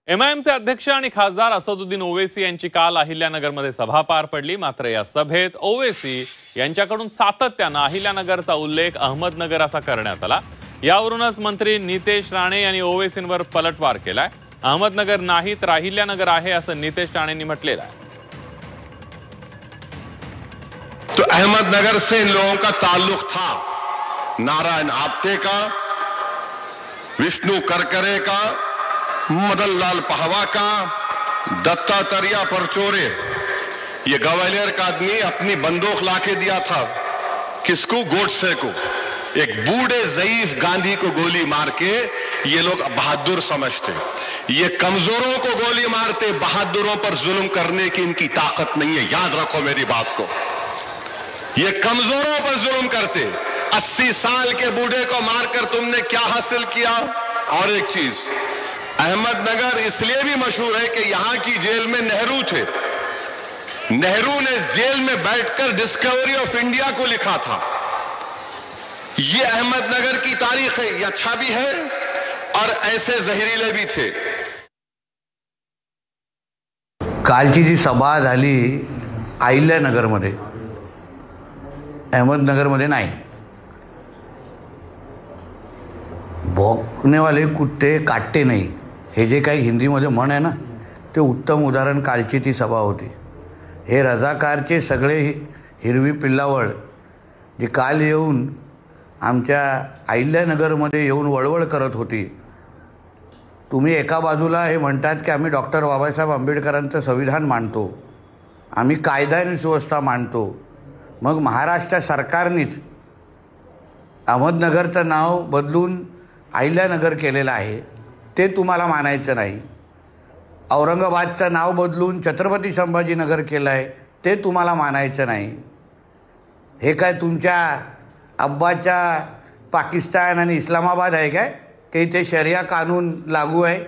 एमआयएमचे अध्यक्ष आणि खासदार असदुद्दीन ओवैसी यांची काल अहिल्यानगरमध्ये सभा पार पडली। मात्र या सभेत ओवैसी यांच्याकडून सातत्याने अहिल्यानगरचा उल्लेख अहमदनगर असा करण्यात आला। यावरूनच मंत्री नितेश राणे यांनी ओवैसींवर पलटवार केलाय। अहमदनगर नाही तर अहिल्यानगर आहे असं नितेश राणेंनी म्हटलेलं आहे। तो अहमदनगर से इन लोगों का ताल्लुक था, नारायण आप्टे का, विष्णु करकरे का, मदन लाल पहवा का, दत्तात्रेय परचोरे। ये ग्वालियर का आदमी अपनी बंदूक लाके दिया था किसको? गोडसे को। एक बूढ़े ज़ईफ गांधी को गोली मार के ये लोग बहादुर समझते। ये कमजोरों को गोली मारते, बहादुरों पर जुल्म करने की इनकी ताकत नहीं है। याद रखो मेरी बात को। ये कमजोरों पर जुल्म करते। 80 साल के बूढ़े को मारकर तुमने क्या हासिल किया? और एक चीज, अहमदनगर इसलिए भी मशहूर है कि यहां की जेल में नेहरू थे। नेहरू ने जेल में बैठकर डिस्कवरी ऑफ इंडिया को लिखा था। ये अहमदनगर की तारीख है, ये अच्छा भी है और ऐसे जहरीले भी थे। कालची जी सभा झाली अहिल्यानगरमध्ये, अहमदनगरमध्ये नाही। भौंकने वाले कुत्ते काटते नहीं, हे जे काही हिंदीमध्ये म्हण आहे ना, ते उत्तम उदाहरण कालची ती सभा होती। हे रजाकारचे सगळे हिरवी पिल्लावळ जे काल येऊन आमच्या अहिल्यानगरमध्ये येऊन वळवळ करत होती। तुम्ही एका बाजूला हे म्हणतात की आम्ही डॉक्टर बाबासाहेब आंबेडकरांचं संविधान मानतो, आम्ही कायदा आणि सुव्यवस्था मानतो, मग महाराष्ट्र सरकारनेच अहमदनगरचं नाव बदलून अहिल्यानगर केलेलं आहे, ते तुम्हाला मानायचं नाही। औरंगाबादचं नाव बदलून छत्रपती संभाजीनगर केलं आहे, ते तुम्हाला मानायचं नाही। हे काय तुमच्या अब्बाच्या पाकिस्तान आणि इस्लामाबाद आहे काय की इथे शरिया कानून लागू आहे?